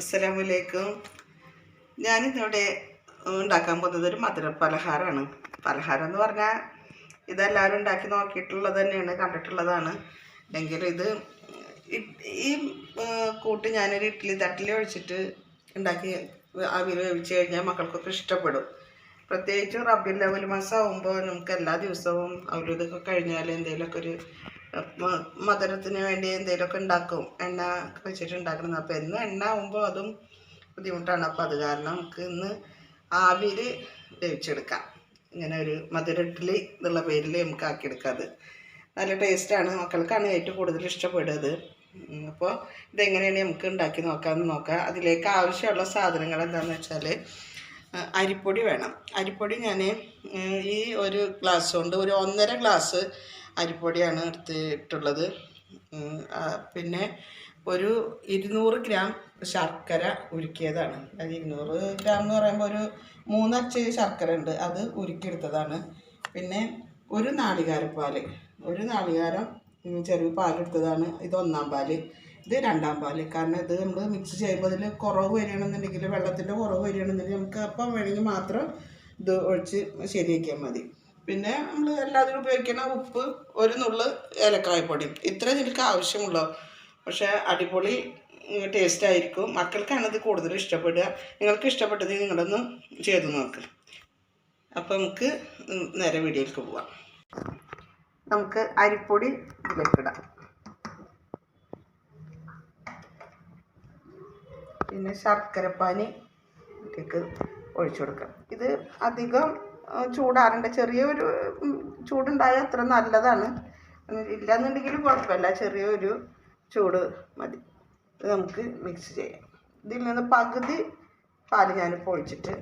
അസ്സലാമലൈക്കും. ഞാനിന്നിവിടെ ഉണ്ടാക്കാൻ പോകുന്നത് ഒരു മധുര പലഹാരമാണ്. പലഹാരം എന്ന് പറഞ്ഞാൽ ഇതെല്ലാവരും ഉണ്ടാക്കി നോക്കിയിട്ടുള്ളത് തന്നെയാണ്, കണ്ടിട്ടുള്ളതാണ്. എങ്കിലും ഇത് ഈ കൂട്ട് ഞാനൊരു ഇഡ്ഡലി തട്ടിൽ ഒഴിച്ചിട്ട് ഉണ്ടാക്കി ആവിയിൽ വേവിച്ച് കഴിഞ്ഞാൽ മക്കൾക്കൊക്കെ ഇഷ്ടപ്പെടും. പ്രത്യേകിച്ച് റബീഉൽ അവ്വൽ മാസം ആകുമ്പോൾ നമുക്ക് എല്ലാ ദിവസവും അവരിതൊക്കെ കഴിഞ്ഞാൽ എന്തെങ്കിലുമൊക്കെ ഒരു മധുരത്തിന് വേണ്ടി എന്തെങ്കിലുമൊക്കെ ഉണ്ടാക്കും, എണ്ണ വെച്ചിട്ട് ഉണ്ടാക്കുന്നത്. അപ്പോൾ എന്നും എണ്ണ ആകുമ്പോൾ അതും ബുദ്ധിമുട്ടാണ്. അപ്പോൾ അത് കാരണം നമുക്ക് ഇന്ന് ആവിയിൽ വേവിച്ചെടുക്കാം. ഇങ്ങനെ ഒരു മധുര ഇഡ്ഡലി എന്നുള്ള പേരിൽ നമുക്ക് ആക്കിയെടുക്കാം. അത് നല്ല ടേസ്റ്റാണ്, മക്കൾക്കാണ് ഏറ്റവും കൂടുതൽ ഇഷ്ടപ്പെടുന്നത്. അപ്പോൾ ഇതെങ്ങനെയാണ് നമുക്ക് ഉണ്ടാക്കി നോക്കാം. അതിലേക്ക് ആവശ്യമുള്ള സാധനങ്ങൾ എന്താണെന്ന് വെച്ചാൽ അരിപ്പൊടി വേണം. അരിപ്പൊടി ഞാൻ ഈ ഒരു ഗ്ലാസ് കൊണ്ട് ഒരു 1.5 ഗ്ലാസ് അരിപ്പൊടിയാണ് എടുത്തിട്ടുള്ളത്. പിന്നെ ഒരു 200 ഗ്രാം ശർക്കര ഉരുക്കിയതാണ്. അത് 200 ഗ്രാം എന്ന് പറയുമ്പോൾ ഒരു 3 അച്ച് ശർക്കര ഉണ്ട്, അത് ഉരുക്കിയെടുത്തതാണ്. പിന്നെ ഒരു നാളികേരപ്പാൽ, ഒരു നാളികേരം ചെറിയ പാലെടുത്തതാണ്. ഇത് 1-ാം പാല്, ഇത് 2-ാം പാല്. കാരണം ഇത് നമ്മൾ മിക്സ് ചെയ്യുമ്പോൾ അതിൽ കുറവ് വരികയാണെന്നുണ്ടെങ്കിൽ, വെള്ളത്തിൻ്റെ കുറവ് വരികയാണെന്നുണ്ടെങ്കിൽ നമുക്ക് അപ്പം വേണമെങ്കിൽ മാത്രം ഇത് ഒഴിച്ച് ശരിയാക്കിയാൽ മതി. പിന്നെ നമ്മൾ എല്ലാത്തിനും ഉപയോഗിക്കുന്ന ഉപ്പ്, ഒരു നുള്ള് ഏലക്കായപ്പൊടി, ഇത്ര ഇതിലേക്ക് ആവശ്യമുള്ളൂ. പക്ഷേ അടിപൊളി ടേസ്റ്റ് ആയിരിക്കും. മക്കൾക്കാണ് ഇത് കൂടുതൽ ഇഷ്ടപ്പെടുക. നിങ്ങൾക്ക് ഇഷ്ടപ്പെട്ടത് നിങ്ങളൊന്ന് ചെയ്ത് നോക്ക്. അപ്പോൾ നമുക്ക് നേരെ വീഡിയോയിലേക്ക് പോവാം. നമുക്ക് അരിപ്പൊടി ഇതിലേക്ക് ഇടാം. പിന്നെ ശർക്കരപ്പാനി ഇതിലേക്ക് ഒഴിച്ചു കൊടുക്കാം. ഇത് അധികം ചൂടാറേണ്ട, ചെറിയൊരു ചൂടുണ്ടായാൽ അത്ര നല്ലതാണ്. ഇല്ലയെന്നുണ്ടെങ്കിലും കുഴപ്പമില്ല, ചെറിയൊരു ചൂട് മതി. ഇത് നമുക്ക് മിക്സ് ചെയ്യാം. ഇതിൽ നിന്ന് പകുതി പാല് ഞാനിപ്പോൾ ഒഴിച്ചിട്ട്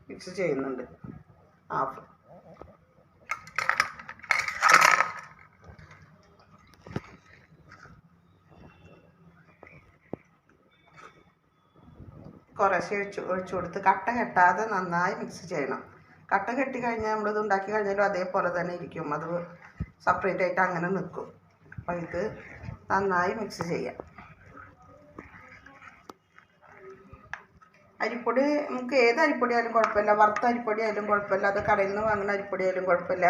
മിക്സ് ചെയ്യുന്നുണ്ട്. ഹാഫ്. കുറേശ്ശെ ഒഴിച്ചു കൊടുത്ത് കട്ട കെട്ടാതെ നന്നായി മിക്സ് ചെയ്യണം. കട്ട കെട്ടി കഴിഞ്ഞാൽ നമ്മളിത് ഉണ്ടാക്കി കഴിഞ്ഞാലും അതേപോലെ തന്നെ ഇരിക്കും, അത് സെപ്പറേറ്റ് ആയിട്ട് അങ്ങനെ നിൽക്കും. അപ്പോൾ ഇത് നന്നായി മിക്സ് ചെയ്യാം. അരിപ്പൊടി നമുക്ക് ഏത് അരിപ്പൊടി ആയാലും കുഴപ്പമില്ല, വറുത്ത അരിപ്പൊടി ആയാലും കുഴപ്പമില്ല, അത് കടയിൽ നിന്ന് വാങ്ങുന്ന അരിപ്പൊടി ആയാലും കുഴപ്പമില്ല.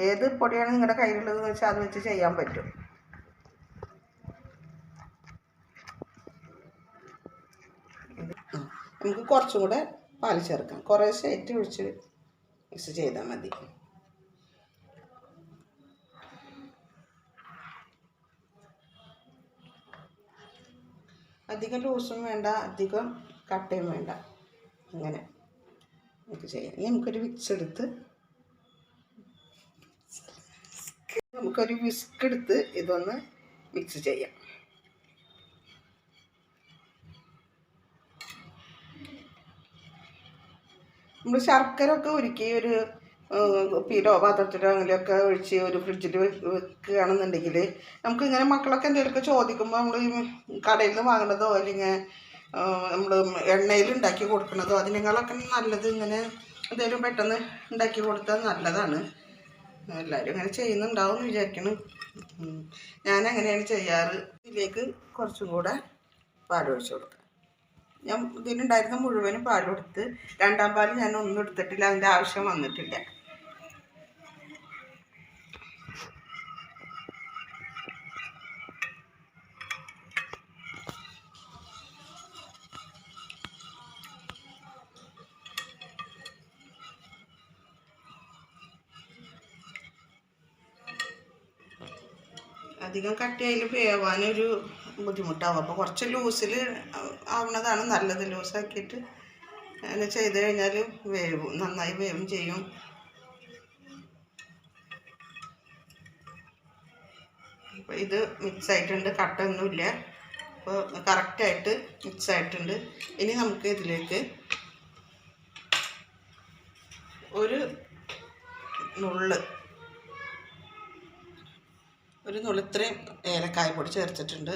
ഏത് പൊടിയാണ് നിങ്ങളുടെ കയ്യിലുള്ളതെന്ന് വെച്ചാൽ അത് വെച്ച് ചെയ്യാൻ പറ്റും. നമുക്ക് കുറച്ചും കൂടെ പാൽ ചേർക്കാം. കുറേശ്ശെ ഏറ്റവും ഒഴിച്ച് മിക്സ് ചെയ്താൽ മതി. അധികം ലൂസും വേണ്ട, അധികം കട്ടയും വേണ്ട, അങ്ങനെ നമുക്ക് ചെയ്യാം. ഇനി നമുക്കൊരു വിസ്ക് എടുത്ത് ഇതൊന്ന് മിക്സ് ചെയ്യാം. നമ്മൾ ശർക്കര ഒക്കെ ഉരുക്കി ഒരു കുപ്പിയിലോ പാത്രത്തിലോ അങ്ങനെയൊക്കെ ഒഴിച്ച് ഒരു ഫ്രിഡ്ജിൽ വെക്കുകയാണെന്നുണ്ടെങ്കിൽ നമുക്ക് ഇങ്ങനെ മക്കളൊക്കെ എന്തെങ്കിലുമൊക്കെ ചോദിക്കുമ്പോൾ നമ്മൾ ഈ കടയിൽ നിന്ന് വാങ്ങുന്നതോ അല്ലെങ്കിൽ നമ്മൾ എണ്ണയിൽ ഉണ്ടാക്കി കൊടുക്കുന്നതോ അതിനേക്കാളൊക്കെ നല്ലത് ഇങ്ങനെ എന്തെങ്കിലും പെട്ടെന്ന് ഉണ്ടാക്കി കൊടുത്താൽ നല്ലതാണ്. എല്ലാവരും അങ്ങനെ ചെയ്യുന്നുണ്ടാവും എന്ന് വിചാരിക്കണം. ഞാനങ്ങനെയാണ് ചെയ്യാറ്. ഇതിലേക്ക് കുറച്ചും കൂടെ പാലൊഴിച്ച് കൊടുക്കാം. ഞാൻ ഇതിനുണ്ടായിരുന്ന മുഴുവനും പാലെടുത്ത്, 2-ാം പാല് ഞാൻ ഒന്നും എടുത്തിട്ടില്ല, അതിൻ്റെ ആവശ്യം വന്നിട്ടില്ല. അധികം കട്ടിയായാലും വേവാനൊരു ബുദ്ധിമുട്ടാവും. അപ്പോൾ കുറച്ച് ലൂസിൽ ആവുന്നതാണ് നല്ലത്. ലൂസാക്കിയിട്ട് അങ്ങനെ ചെയ്ത് കഴിഞ്ഞാൽ നന്നായി വേവും ചെയ്യും. അപ്പോൾ ഇത് മിക്സ് ആയിട്ടുണ്ട്, കട്ടൊന്നുമില്ല. അപ്പോൾ കറക്റ്റായിട്ട് മിക്സ് ആയിട്ടുണ്ട്. ഇനി നമുക്ക് ഇതിലേക്ക് ഒരു നുള്ള് ഇത്രയും ഏലക്കായ പൊടി ചേർത്തിട്ടുണ്ട്.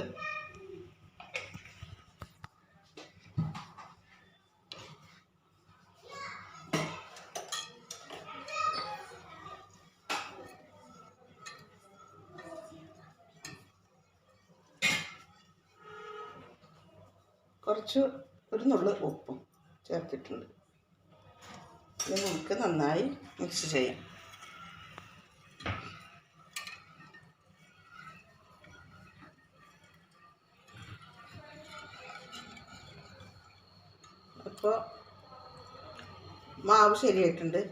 കുറച്ച് ഒരു നുള്ള് ഉപ്പും ചേർത്തിട്ടുണ്ട്. ഇത് നമുക്ക് നന്നായി മിക്സ് ചെയ്യാം. അപ്പോൾ മാവ് ശരിയായിട്ടുണ്ട്.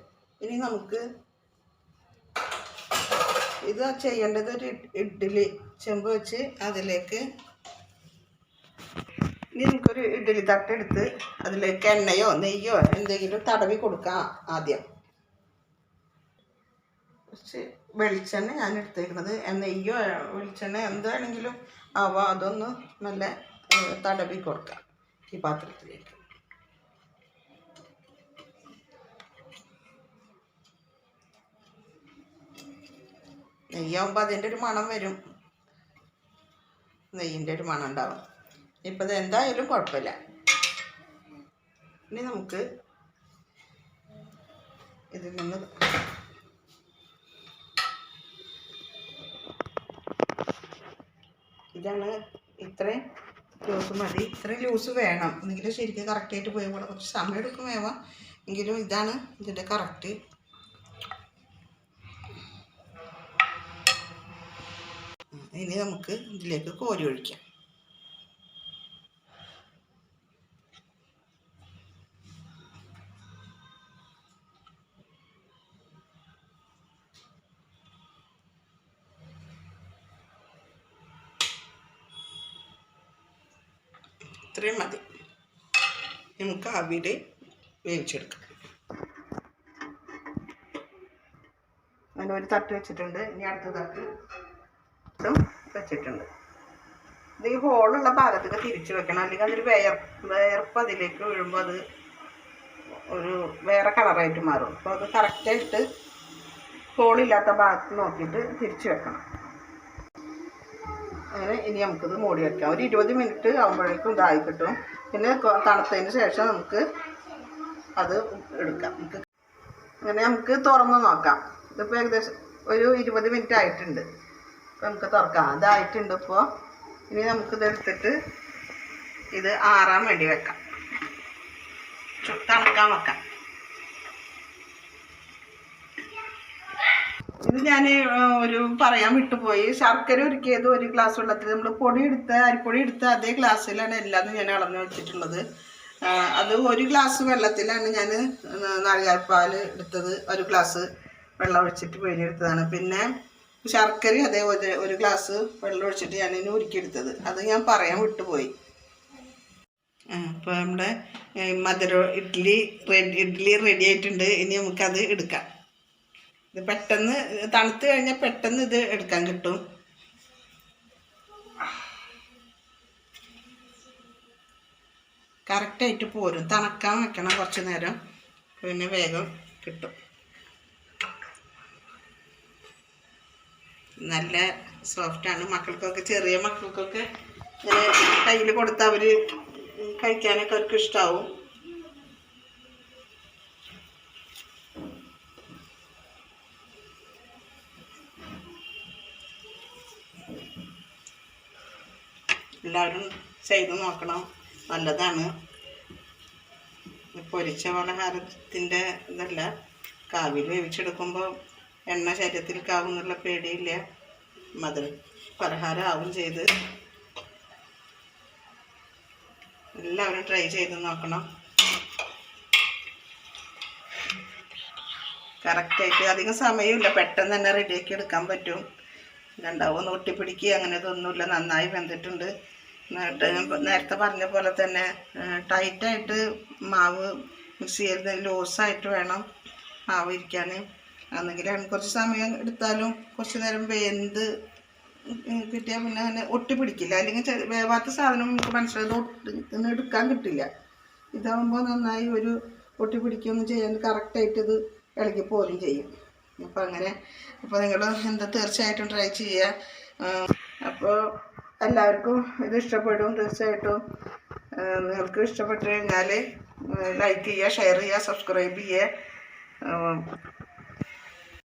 ഇനി നമുക്ക് ഇത് ചെയ്യേണ്ടത് ഒരു ഇഡ്ഡലി ചെമ്പ് വെച്ച് അതിലേക്ക് ഇനി നമുക്കൊരു ഇഡ്ഡലി തട്ടെടുത്ത് അതിലേക്ക് എണ്ണയോ നെയ്യോ എന്തെങ്കിലും തടവി കൊടുക്കാം. ആദ്യം കുറച്ച് വെളിച്ചെണ്ണ ഞാൻ എടുത്തേക്കുന്നത്, നെയ്യോ വെളിച്ചെണ്ണ എന്താണെങ്കിലും ആവാം. അതൊന്ന് നല്ല തടവി കൊടുക്കാം ഈ പാത്രത്തിലേക്ക്. നെയ്യാകുമ്പോൾ അതിൻ്റെ ഒരു മണം വരും, നെയ്യിൻ്റെ ഒരു മണം ഉണ്ടാവും. ഇപ്പം ഇത് എന്തായാലും കുഴപ്പമില്ല. ഇനി നമുക്ക് ഇതിൽ നിന്ന് ഇതാണ്, ഇത്രയും ലൂസ് മതി. ഇത്രയും ലൂസ് വേണം എന്നെങ്കിലും ശരിക്കും കറക്റ്റായിട്ട് പോയി പോലെ കുറച്ച് സമയം എടുക്കും വേവാം. എങ്കിലും ഇതാണ് ഇതിൻ്റെ കറക്റ്റ്. ഇനി നമുക്ക് ഇതിലേക്ക് കോരി ഒഴിക്കാം. ഇത്രയും മതി. നമുക്ക് ആവിയിൽ വേവിച്ചെടുക്കാം. അങ്ങനെ ഒരു തട്ട് വെച്ചിട്ടുണ്ട്. ഇനി അടുത്ത തട്ട് വെച്ചിട്ടുണ്ട്. ഇത് ഈ ഹോളുള്ള ഭാഗത്തേക്ക് തിരിച്ച് വെക്കണം, അല്ലെങ്കിൽ അതൊരു വേർപ്പ് അതിലേക്ക് വീഴുമ്പോൾ അത് ഒരു വേറെ കളറായിട്ട് മാറും. അപ്പോൾ അത് കറക്റ്റായിട്ട് ഹോളില്ലാത്ത ഭാഗത്ത് നോക്കിയിട്ട് തിരിച്ച് വെക്കണം. അങ്ങനെ ഇനി നമുക്കിത് മൂടി വയ്ക്കാം. ഒരു 20 മിനിറ്റ് ആകുമ്പോഴേക്കും ഇതായി കിട്ടും. പിന്നെ തണുത്തതിന് ശേഷം നമുക്ക് അത് എടുക്കാം. അങ്ങനെ നമുക്ക് തുറന്ന് നോക്കാം. ഇതിപ്പോൾ ഏകദേശം ഒരു 20 മിനിറ്റ് ആയിട്ടുണ്ട്. അപ്പോൾ നമുക്ക് തുറക്കാം. അതായിട്ടുണ്ട്. ഇപ്പോൾ ഇനി നമുക്കിത് എടുത്തിട്ട് ഇത് ആറാൻ വേണ്ടി വെക്കാം, തണുക്കാൻ വെക്കാം. ഇത് ഞാൻ ഒരു പറയാൻ വിട്ടുപോയി. ശർക്കര ഉരുക്കിയത് ഒരു ഗ്ലാസ് വെള്ളത്തിൽ നമ്മൾ അരിപ്പൊടി എടുത്ത അതേ ഗ്ലാസ്സിലാണ് എല്ലാതും ഞാൻ അളന്ന് വെച്ചിട്ടുള്ളത്. അത് ഒരു ഗ്ലാസ് വെള്ളത്തിലാണ് ഞാൻ നാളികേരപ്പാൽ എടുത്തത്. ഒരു ഗ്ലാസ് വെള്ളം ഒഴിച്ചിട്ട് പിഴിഞ്ഞെടുത്തതാണ്. പിന്നെ ശർക്കര അതേപോലെ ഒരു ഗ്ലാസ് വെള്ളം ഒഴിച്ചിട്ട് ഞാനിനി ഉരുക്കിയെടുത്തത്. അത് ഞാൻ പറയാൻ വിട്ടുപോയി. അപ്പോൾ നമ്മുടെ ഇഡ്ഡലി റെഡി ആയിട്ടുണ്ട്. ഇനി നമുക്കത് എടുക്കാം. ഇത് പെട്ടെന്ന് തണുത്ത് കഴിഞ്ഞാൽ പെട്ടെന്ന് ഇത് എടുക്കാൻ കിട്ടും. കറക്റ്റായിട്ട് പോരും. തണുക്കാൻ വെക്കണം കുറച്ച് നേരം, പിന്നെ വേഗം കിട്ടും. നല്ല സോഫ്റ്റാണ്. മക്കൾക്കൊക്കെ, ചെറിയ മക്കൾക്കൊക്കെ ഇങ്ങനെ കയ്യിൽ കൊടുത്താൽ അവർ കഴിക്കാനൊക്കെ അവർക്ക് ഇഷ്ടമാവും. എല്ലാവരും ചെയ്ത് നോക്കണം, നല്ലതാണ്. പൊരിച്ച പലഹാരത്തിൻ്റെ ഇതല്ല, കാവിൽ വേവിച്ചെടുക്കുമ്പോൾ എണ്ണ ശരീരത്തിലേക്കാവും എന്നുള്ള പേടിയില്ല. പലഹാരം ആവും ചെയ്ത്. എല്ലാവരും ട്രൈ ചെയ്ത് നോക്കണം. കറക്റ്റായിട്ട് അധികം സമയമില്ല, പെട്ടെന്ന് തന്നെ റെഡിയാക്കി എടുക്കാൻ പറ്റും. രണ്ടാവും ഒട്ടിപ്പിടിക്കുക അങ്ങനെ ഇതൊന്നുമില്ല. നന്നായി വെന്തിട്ടുണ്ട്. നേരത്തെ പറഞ്ഞ പോലെ തന്നെ ടൈറ്റായിട്ട് മാവ് മിക്സ് ചെയ്ത് ലൂസായിട്ട് വേണം മാവ് ഇരിക്കാൻ. അന്നെങ്കിലും കുറച്ച് സമയം എടുത്താലും കുറച്ച് നേരം വെന്ത് കിട്ടിയാൽ പിന്നെ അങ്ങനെ ഒട്ടിപ്പിടിക്കില്ല. അല്ലെങ്കിൽ വേവാത്ത സാധനം നമുക്ക് മനസ്സിലായത് എടുക്കാൻ കിട്ടില്ല. ഇതാകുമ്പോൾ നന്നായി ഒരു ഒട്ടിപ്പിടിക്കുകയൊന്നും ചെയ്യാൻ കറക്റ്റായിട്ട് ഇത് ഇളകി പോലും ചെയ്യും. അപ്പോൾ നിങ്ങൾ തീർച്ചയായിട്ടും ട്രൈ ചെയ്യുക. അപ്പോൾ എല്ലാവർക്കും ഇത് ഇഷ്ടപ്പെടും തീർച്ചയായിട്ടും. നിങ്ങൾക്ക് ഇഷ്ടപ്പെട്ട് കഴിഞ്ഞാൽ ലൈക്ക് ചെയ്യുക, ഷെയർ ചെയ്യുക, സബ്സ്ക്രൈബ് ചെയ്യുക.